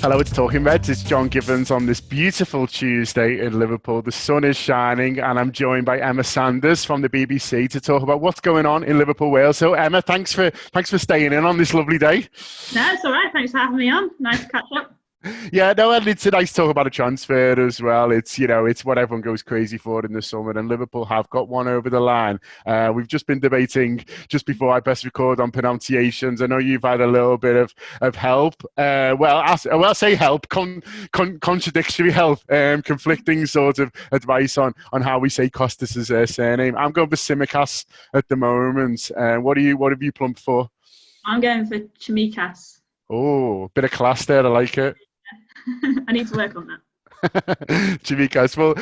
Hello, it's Talking Reds. It's John Gibbons on this beautiful Tuesday in Liverpool. The sun is shining and I'm joined by Emma Sanders from the BBC to talk about what's going on in Liverpool, Wales. So Emma, thanks for staying in on this lovely day. No, it's all right. Thanks for having me on. Nice to catch up. Yeah, no, and it's a nice talk about a transfer as well. It's what everyone goes crazy for in the summer, and Liverpool have got one over the line. We've just been debating just before I press record on pronunciations. I know you've had a little bit of help. I'll say help, contradictory help, conflicting sort of advice on how we say Kostas' surname. I'm going for Tsimikas at the moment. What have you plumped for? I'm going for Tsimikas. Oh, bit of class there. I like it. I need to work on that. Tsimikas. Well,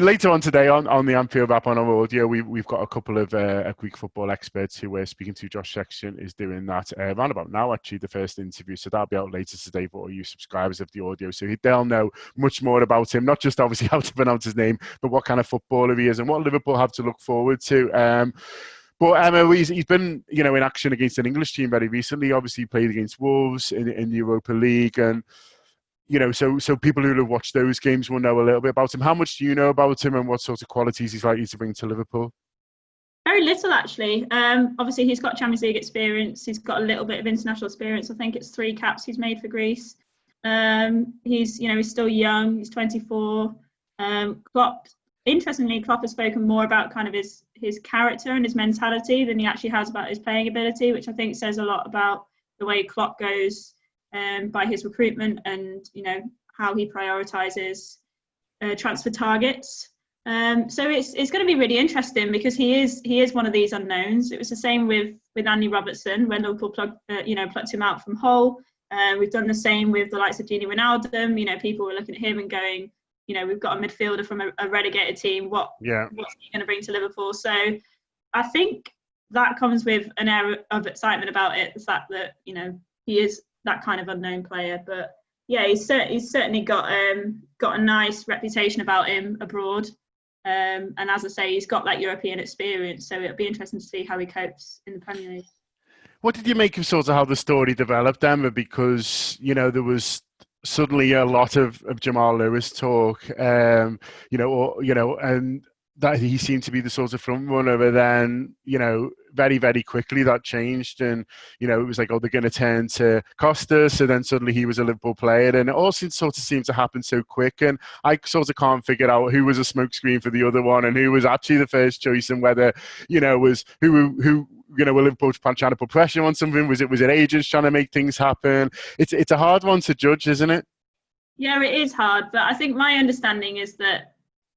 later on today on the Anfield app on our audio, we've got a couple of Greek football experts who we're speaking to. Josh Section is doing that around about now, actually, the first interview. So that'll be out later today for all you subscribers of the audio. So they'll know much more about him, not just obviously how to pronounce his name, but what kind of footballer he is and what Liverpool have to look forward to. But Emma, he's been, in action against an English team very recently. Obviously, he played against Wolves in the Europa League, and so people who have watched those games will know a little bit about him. How much do you know about him, and what sort of qualities he's likely to bring to Liverpool? Very little, actually. Obviously, he's got Champions League experience. He's got a little bit of international experience. I think it's 3 caps he's made for Greece. He's still young. He's 24. Interestingly, Klopp has spoken more about kind of his character and his mentality than he actually has about his playing ability, which I think says a lot about the way Klopp goes by his recruitment and how he prioritises transfer targets. So it's going to be really interesting because he is one of these unknowns. It was the same with Andy Robertson when Liverpool plucked him out from Hull. We've done the same with the likes of Gini Wijnaldum. People were looking at him and going, we've got a midfielder from a relegated team. What's he going to bring to Liverpool? So I think that comes with an air of excitement about it, the fact that, he is that kind of unknown player. But yeah, he's certainly got a nice reputation about him abroad. And as I say, he's got that European experience. So it'll be interesting to see how he copes in the Premier League. What did you make of sort of how the story developed, Emma? Because, there was suddenly a lot of Jamal Lewis talk, and that he seemed to be the sort of front runner, but then, very, very quickly that changed, and, it was like, they're going to turn to Kostas, so then suddenly he was a Liverpool player, and it all sort of seemed to happen so quick, and I sort of can't figure out who was a smokescreen for the other one, and who was actually the first choice, and whether, was who were Liverpool trying to put pressure on something? Was it agents trying to make things happen? It's a hard one to judge, isn't it? Yeah, it is hard, but I think my understanding is that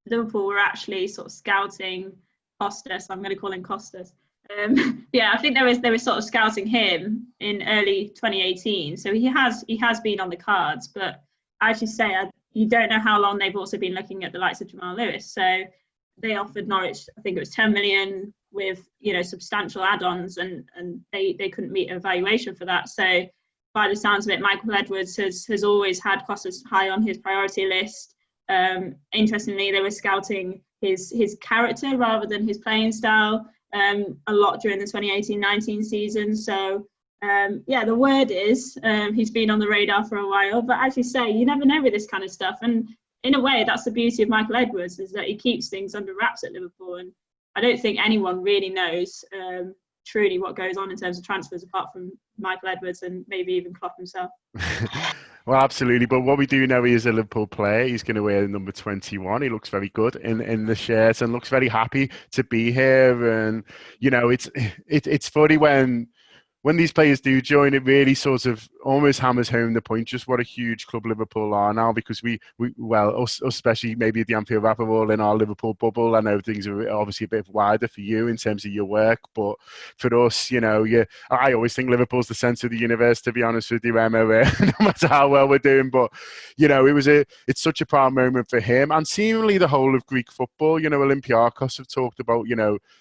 Liverpool were actually sort of scouting Kostas. I'm going to call him Kostas. I think they were sort of scouting him in early 2018. So he has been on the cards, but as you say, you don't know how long they've also been looking at the likes of Jamal Lewis. So they offered Norwich, I think it was 10 million with substantial add-ons, and they couldn't meet a valuation for that. So by the sounds of it, Michael Edwards has always had Kostas high on his priority list. Interestingly, they were scouting his character rather than his playing style a lot during the 2018-19 season. So the word is he's been on the radar for a while. But as you say, you never know with this kind of stuff. And in a way, that's the beauty of Michael Edwards, is that he keeps things under wraps at Liverpool. And I don't think anyone really knows truly what goes on in terms of transfers apart from Michael Edwards and maybe even Klopp himself. Well, absolutely. But what we do know, he is a Liverpool player. He's going to wear number 21. He looks very good in the shirt and looks very happy to be here. And, it's funny when these players do join, it really sort of almost hammers home the point just what a huge club Liverpool are now, because us especially maybe at the Anfield Wrap, are all in our Liverpool bubble. I know things are obviously a bit wider for you in terms of your work, but for us, I always think Liverpool's the centre of the universe, to be honest with you, Emma, no matter how well we're doing. But, it's such a proud moment for him, and seemingly the whole of Greek football. Olympiacos have talked about,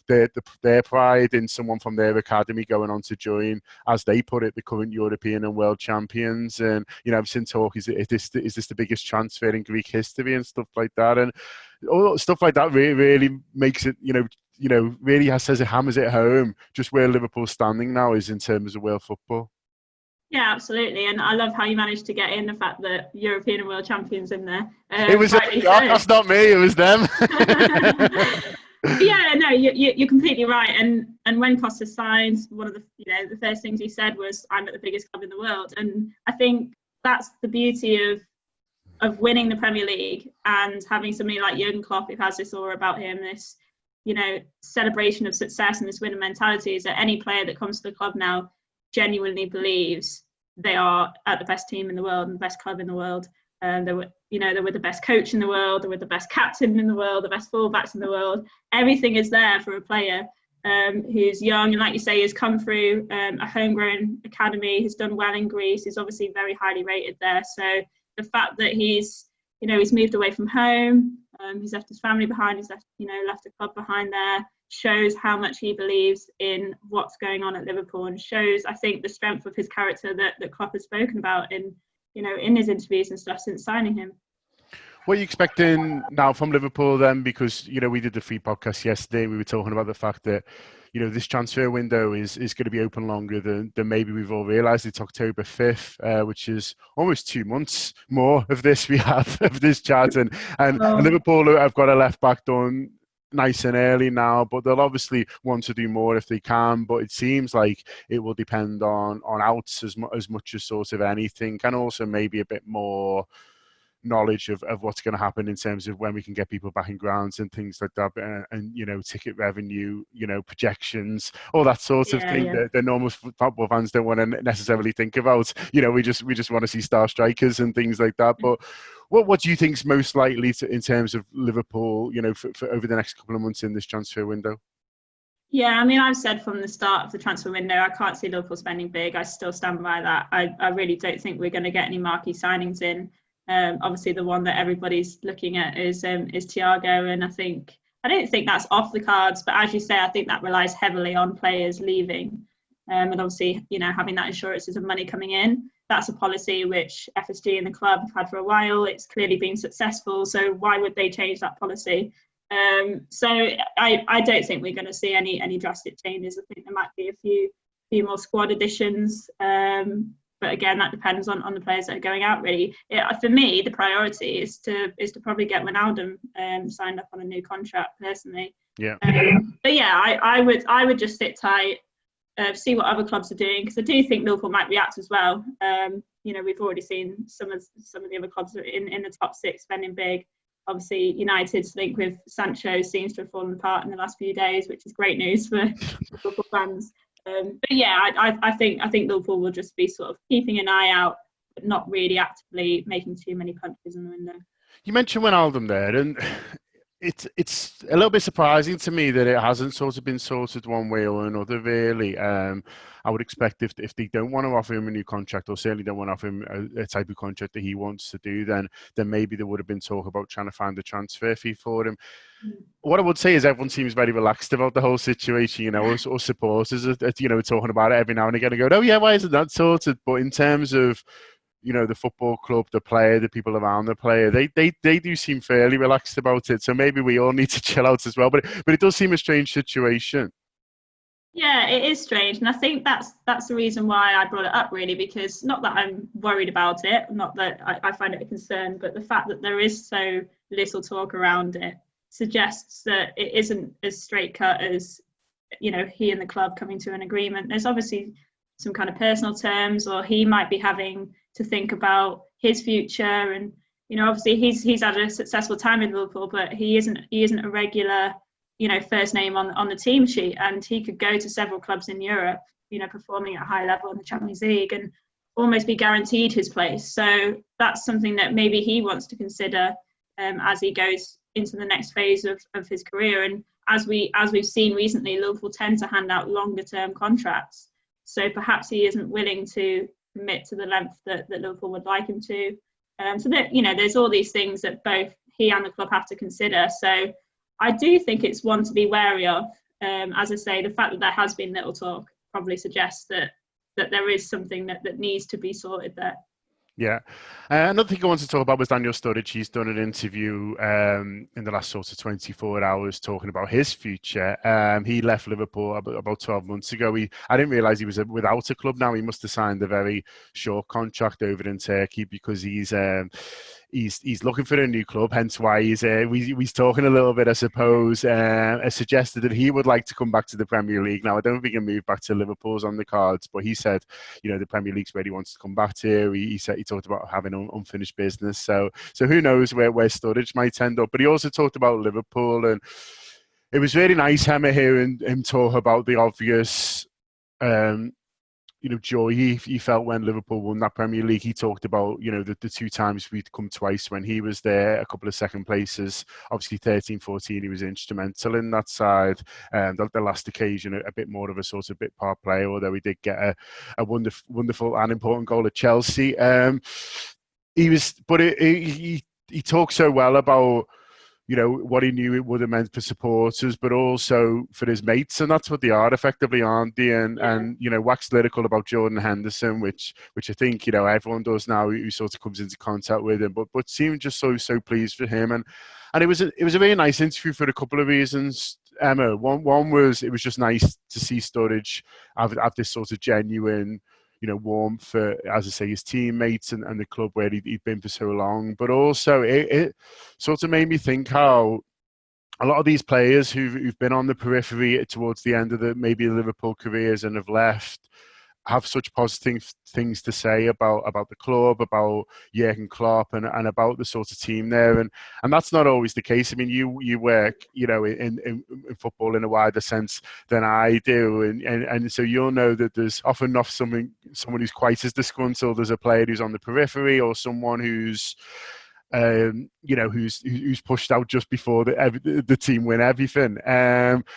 their pride in someone from their academy going on to join, as they put it, the current European and world champions. And I've seen talk, is this the biggest transfer in Greek history and stuff like that, and all stuff like that really makes it really says it hammers it home just where Liverpool's standing now is in terms of world football. Yeah, absolutely. And I love how you managed to get in the fact that European and world champions in there. It was Rightly so. that's not me. It was them. Yeah, no, you're completely right. And when Kostas signed, one of the the first things he said was, "I'm at the biggest club in the world." And I think that's the beauty of winning the Premier League and having somebody like Jurgen Klopp who has this aura about him, this celebration of success and this winning mentality, is that any player that comes to the club now genuinely believes they are at the best team in the world and the best club in the world. They're with the best coach in the world, they're with the best captain in the world, the best fullbacks in the world. Everything is there for a player who's young and, like you say, has come through a homegrown academy, has done well in Greece, is obviously very highly rated there. So the fact that he's moved away from home, he's left his family behind, he's left a club behind there, shows how much he believes in what's going on at Liverpool, and shows, I think, the strength of his character that Klopp has spoken about in his interviews and stuff since signing him. What are you expecting now from Liverpool then? Because, we did the free podcast yesterday. We were talking about the fact that, this transfer window is going to be open longer than maybe we've all realised. It's October 5th, which is almost 2 months more of this we have, of this chat. And Liverpool have got a left-back done nice and early now, but they'll obviously want to do more if they can. But it seems like it will depend on outs as much as sort of anything, and also maybe a bit more knowledge of what's going to happen in terms of when we can get people back in grounds and things like that, and ticket revenue, projections, all that sort of thing that the normal football fans don't want to necessarily think about. We just want to see star strikers and things like that. But what do you think is most likely in terms of Liverpool, for over the next couple of months in this transfer window? Yeah, I mean, I've said from the start of the transfer window, I can't see Liverpool spending big. I still stand by that. I really don't think we're going to get any marquee signings in. Obviously, the one that everybody's looking at is Thiago, and I don't think that's off the cards. But as you say, I think that relies heavily on players leaving, and obviously, having that assurances of money coming in. That's a policy which FSG and the club have had for a while. It's clearly been successful, so why would they change that policy? So I don't think we're going to see any drastic changes. I think there might be a few more squad additions. But again, that depends on the players that are going out. Really, for me, the priority is to probably get Wijnaldum signed up on a new contract. Personally, yeah. But yeah, I would just sit tight, see what other clubs are doing, because I do think Liverpool might react as well. We've already seen some of the other clubs in the top six spending big. Obviously, United's link with Sancho seems to have fallen apart in the last few days, which is great news for Liverpool fans. But yeah, I think Liverpool will just be sort of keeping an eye out, but not really actively making too many punches in the window. You mentioned Wijnaldum there, and it's a little bit surprising to me that it hasn't sort of been sorted one way or another, really. I would expect if they don't want to offer him a new contract, or certainly don't want to offer him a type of contract that he wants to do, then maybe there would have been talk about trying to find a transfer fee for him. What I would say is everyone seems very relaxed about the whole situation. Us supporters are talking about it every now and again and go, oh yeah, why isn't that sorted? But in terms of the football club, the player, the people around the player, they do seem fairly relaxed about it. So maybe we all need to chill out as well. But it does seem a strange situation. Yeah, it is strange, and I think that's the reason why I brought it up, really, because not that I'm worried about it, not that I find it a concern, but the fact that there is so little talk around it suggests that it isn't as straight cut as he and the club coming to an agreement. There's obviously some kind of personal terms, or he might be having to think about his future, and obviously he's had a successful time in Liverpool, but he isn't a regular first name on the team sheet, and he could go to several clubs in Europe, performing at a high level in the Champions League, and almost be guaranteed his place. So that's something that maybe he wants to consider as he goes into the next phase of his career. And as we've seen recently, Liverpool tend to hand out longer term contracts, so perhaps he isn't willing to commit to the length that Liverpool would like him to. So that there's all these things that both he and the club have to consider. So I do think it's one to be wary of. As I say, the fact that there has been little talk probably suggests that there is something that needs to be sorted there. Yeah. Another thing I wanted to talk about was Daniel Sturridge. He's done an interview in the last sort of 24 hours talking about his future. He left Liverpool about 12 months ago. I didn't realise he was without a club now. He must have signed a very short contract over in Turkey because he's looking for a new club. Hence why he's talking a little bit, I suppose, suggested that he would like to come back to the Premier League. Now, I don't think a move back to Liverpool's on the cards, but he said, the Premier League's where he wants to come back to. He talked about having unfinished business. So who knows where Sturridge might end up. But he also talked about Liverpool, and it was really nice, Emma, hearing him talk about the obvious joy he felt when Liverpool won that Premier League. He talked about, the two times we'd come twice when he was there, a couple of second places. Obviously, 13-14, he was instrumental in that side. The last occasion, a bit more of a sort of bit part player, although he did get a wonderful and important goal at Chelsea. He talked so well about, what he knew it would have meant for supporters, but also for his mates, and that's what they are effectively, aren't they? And waxed lyrical about Jordan Henderson, which I think everyone does now who sort of comes into contact with him, but seemed just so pleased for him, and it was a very nice interview for a couple of reasons, Emma. One was it was just nice to see Sturridge have this sort of genuine warmth for, as I say, his teammates and the club where he'd been for so long. But also it sort of made me think how a lot of these players who've been on the periphery towards the end of maybe the Liverpool careers and have left have such positive things to say about the club, about Jurgen Klopp, and about the sort of team there, and that's not always the case. I mean, you work in football in a wider sense than I do, and so you'll know that there's often not someone who's quite as disgruntled as a player who's on the periphery, or someone who's who's pushed out just before the team win everything.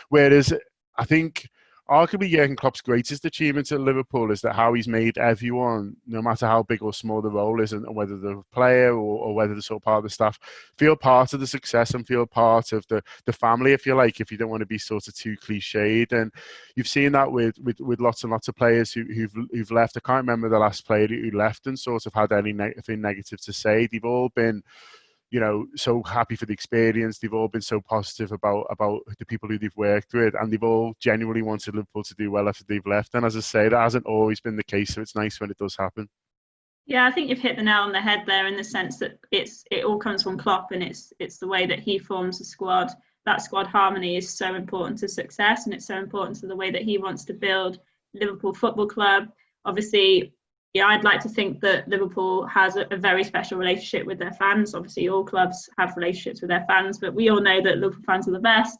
Whereas I think arguably Jurgen Klopp's greatest achievement at Liverpool is that how he's made everyone, no matter how big or small the role is, and whether they're a player or whether they're sort of part of the staff, feel part of the success and feel part of the family, if you like, if you don't want to be sort of too cliched. And you've seen that with lots and lots of players who've left. I can't remember the last player who left and sort of had anything negative to say. They've all been so happy for the experience. They've all been so positive about the people who they've worked with, and they've all genuinely wanted Liverpool to do well after they've left. And as I say, that hasn't always been the case, so it's nice when it does happen. Yeah, I think you've hit the nail on the head there, in the sense that it all comes from Klopp, and it's the way that he forms the squad. That squad harmony is so important to success, and it's so important to the way that he wants to build Liverpool Football Club. Obviously, yeah, I'd like to think that Liverpool has a very special relationship with their fans. Obviously, all clubs have relationships with their fans, but we all know that Liverpool fans are the best.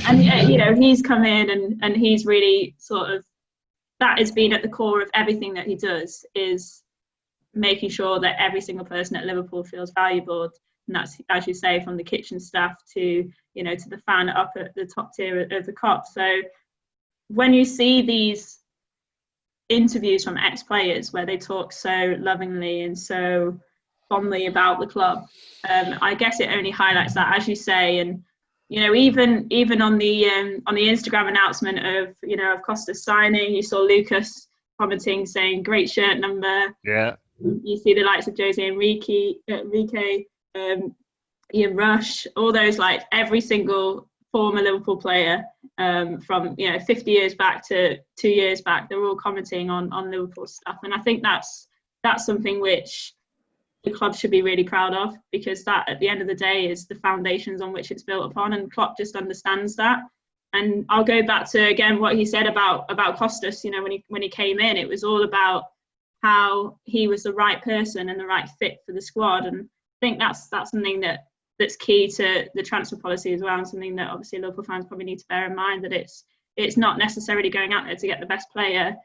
And he's come in and he's really sort of, that has been at the core of everything that he does, is making sure that every single person at Liverpool feels valuable. And that's, as you say, from the kitchen staff to to the fan up at the top tier of the Kop. So when you see these interviews from ex-players where they talk so lovingly and so fondly about the club, I guess it only highlights that, as you say. And even on the Instagram announcement of Kostas signing, you saw Lucas commenting saying great shirt number. Yeah, you see the likes of Jose Enrique, Ian Rush, all those, like every single former Liverpool player from 50 years back to 2 years back, they're all commenting on Liverpool stuff. And I think that's something which the club should be really proud of, because that at the end of the day is the foundations on which it's built upon, and Klopp just understands that. And I'll go back to again what he said about Kostas. When he came in, it was all about how he was the right person and the right fit for the squad. And I think that's something that's key to the transfer policy as well, and something that obviously local fans probably need to bear in mind, that it's not necessarily going out there to get the best player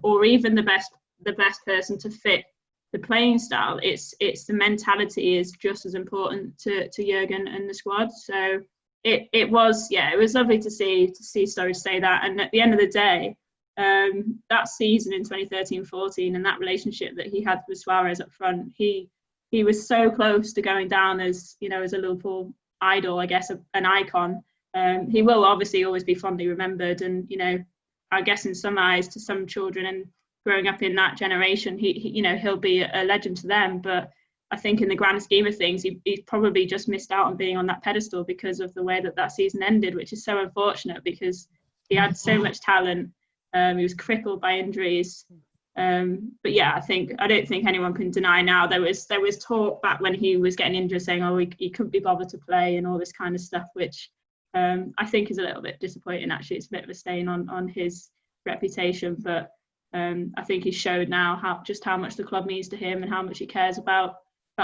or even the best person to fit the playing style. It's the mentality is just as important to Jurgen and the squad. So it was lovely to see Sturridge say that. And at the end of the day, that season in 2013-14 and that relationship that he had with Suarez up front, he was so close to going down as as a Liverpool idol, I guess, an icon. He will obviously always be fondly remembered, and I guess in some eyes, to some children growing up in that generation, he'll be a legend to them. But I think in the grand scheme of things, he's probably just missed out on being on that pedestal because of the way that season ended, which is so unfortunate because he had so much talent. He was crippled by injuries. But yeah, I don't think anyone can deny now. There was talk back when he was getting injured saying, oh, he couldn't be bothered to play and all this kind of stuff, which I think is a little bit disappointing. Actually, it's a bit of a stain on his reputation. But I think he's showed now how much the club means to him and how much he cares about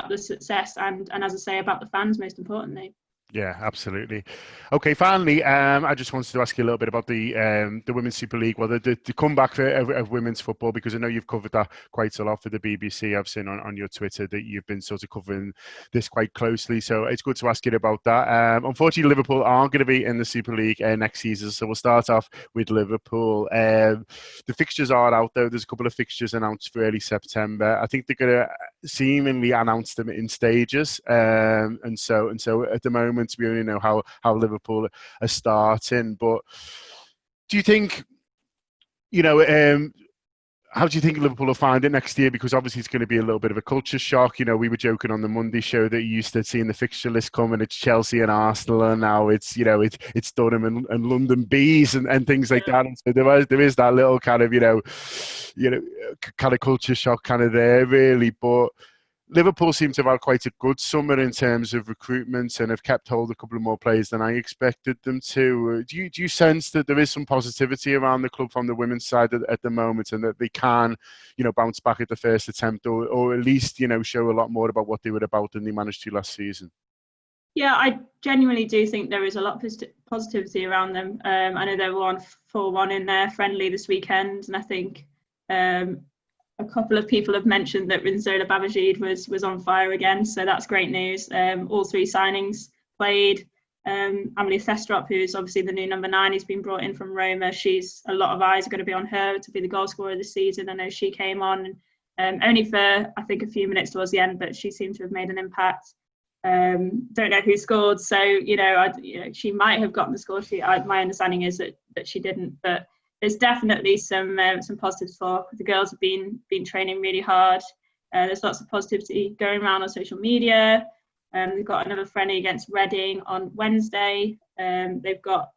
the success and as I say, about the fans most importantly. Yeah, absolutely. Okay, finally, I just wanted to ask you a little bit about the Women's Super League, well, the comeback of women's football, because I know you've covered that quite a lot for the BBC. I've seen on your Twitter that you've been sort of covering this quite closely, so it's good to ask you about that. Unfortunately, Liverpool aren't going to be in the Super League next season, so we'll start off with Liverpool. The fixtures are out there. There's a couple of fixtures announced for early September. I think they're going to seemingly announce them in stages, and so at the moment, we only know how Liverpool are starting. But do you think, how do you think Liverpool will find it next year? Because obviously it's going to be a little bit of a culture shock. We were joking on the Monday show that you used to seeing the fixture list come and it's Chelsea and Arsenal, and now it's it's Durham and London Bees and things like that. And so there is that little kind of kind of culture shock kind of there, really. But Liverpool seem to have had quite a good summer in terms of recruitment and have kept hold of a couple of more players than I expected them to. Do you sense that there is some positivity around the club from the women's side at the moment, and that they can, bounce back at the first attempt, or at least, show a lot more about what they were about than they managed to last season? Yeah, I genuinely do think there is a lot of positivity around them. I know they won 4-1 in their friendly this weekend, and I think a couple of people have mentioned that Rinzola Babajide was on fire again, so that's great news. All three signings played. Amelie Thestrop, who's obviously the new number 9, has been brought in from Roma. A lot of eyes are going to be on her to be the goal scorer this season. I know she came on only for, I think, a few minutes towards the end, but she seemed to have made an impact. Don't know who scored, so she might have gotten the score sheet. My understanding is that she didn't, but there's definitely some positive talk. The girls have been training really hard. There's lots of positivity going around on social media. They've got another friendly against Reading on Wednesday. They've got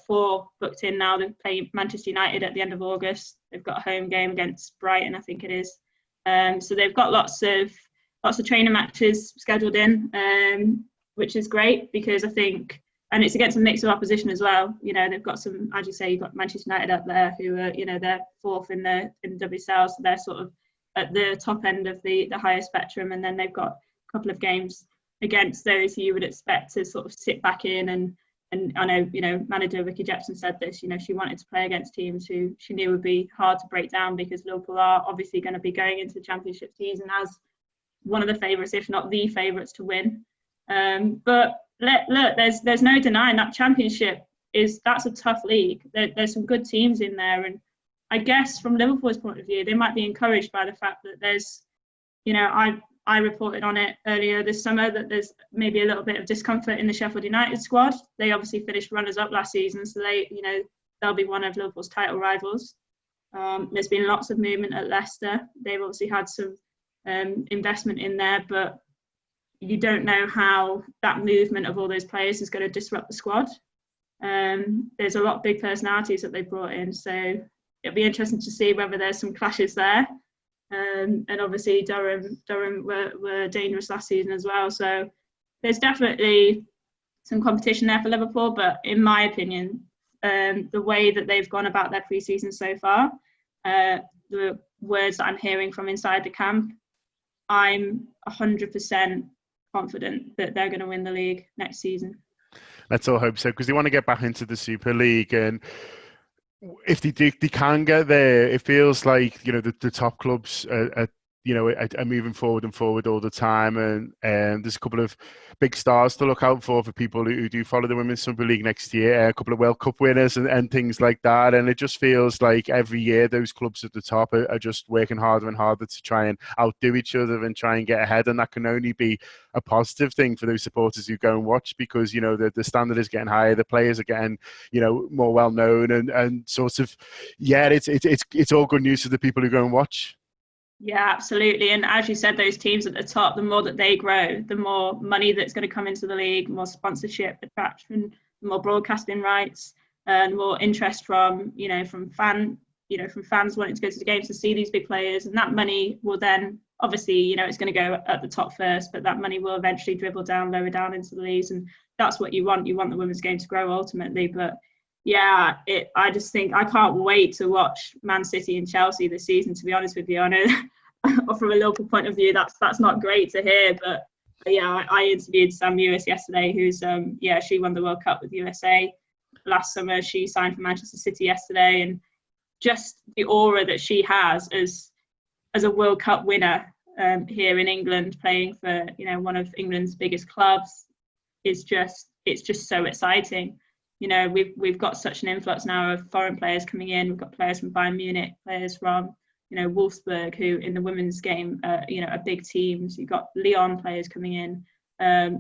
4 booked in now. They're playing Manchester United at the end of August. They've got a home game against Brighton, I think it is. So they've got lots of training matches scheduled in, which is great because I think. And it's against a mix of opposition as well. They've got some, as you say, you've got Manchester United up there who are, they're 4th in the WSL, so they're sort of at the top end of the higher spectrum. And then they've got a couple of games against those who you would expect to sort of sit back in. And I know, manager Vicky Jepson said this, she wanted to play against teams who she knew would be hard to break down because Liverpool are obviously going to be going into the Championship season as one of the favourites, if not the favourites to win. But look, there's no denying that Championship that's a tough league. There's some good teams in there, and I guess from Liverpool's point of view, they might be encouraged by the fact that there's, I reported on it earlier this summer that there's maybe a little bit of discomfort in the Sheffield United squad. They obviously finished runners-up last season, so they'll be one of Liverpool's title rivals. There's been lots of movement at Leicester. They've obviously had some investment in there, but you don't know how that movement of all those players is going to disrupt the squad. There's a lot of big personalities that they brought in, so it'll be interesting to see whether there's some clashes there. And obviously Durham were dangerous last season as well, so there's definitely some competition there for Liverpool. But in my opinion, the way that they've gone about their pre-season so far, the words that I'm hearing from inside the camp, I'm 100% confident that they're going to win the league next season. Let's all hope so, because they want to get back into the Super League, and if they can get there, it feels like the top clubs are are moving forward and forward all the time. And there's a couple of big stars to look out for people who do follow the Women's Super League next year. A couple of World Cup winners and things like that. And it just feels like every year those clubs at the top are just working harder and harder to try and outdo each other and try and get ahead. And that can only be a positive thing for those supporters who go and watch, because the standard is getting higher, the players are getting more well known, and sort of it's all good news for the people who go and watch. Yeah, absolutely. And as you said, those teams at the top, the more that they grow, the more money that's going to come into the league, more sponsorship attraction, more broadcasting rights, and more interest from fans wanting to go to the games to see these big players. And that money will then, obviously, it's going to go at the top first, but that money will eventually dribble down, lower down into the leagues. And that's what you want. You want the women's game to grow ultimately. But yeah, I just think I can't wait to watch Man City and Chelsea this season, to be honest with you. I know from a local point of view, that's not great to hear, but yeah, I interviewed Sam Lewis yesterday, who's she won the World Cup with USA last summer. She signed for Manchester City yesterday, and just the aura that she has as a World Cup winner here in England, playing for one of England's biggest clubs, it's just so exciting. We've got such an influx now of foreign players coming in. We've got players from Bayern Munich, players from Wolfsburg, who in the women's game are big teams. You've got Lyon players coming in,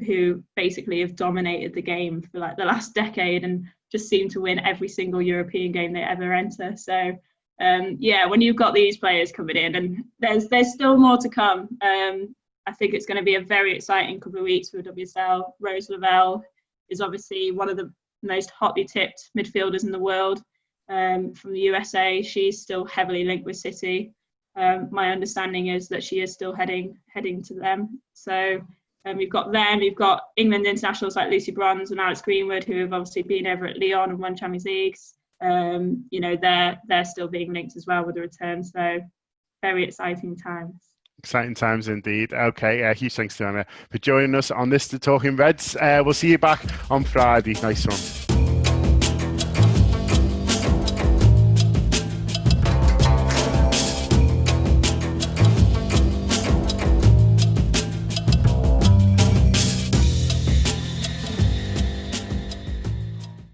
who basically have dominated the game for like the last decade and just seem to win every single European game they ever enter. So when you've got these players coming in, and there's still more to come. I think it's going to be a very exciting couple of weeks for WSL. Rose Lavelle is obviously one of the most hotly tipped midfielders in the world, from the USA. She's still heavily linked with City. My understanding is that she is still heading to them. So we've got them. We've got England internationals like Lucy Bronze and Alex Greenwood, who have obviously been over at Lyon and won Champions Leagues. They're still being linked as well with the return. So very exciting times. Exciting times indeed. Okay, huge thanks to Emma for joining us on this, The Talking Reds. We'll see you back on Friday. Nice one.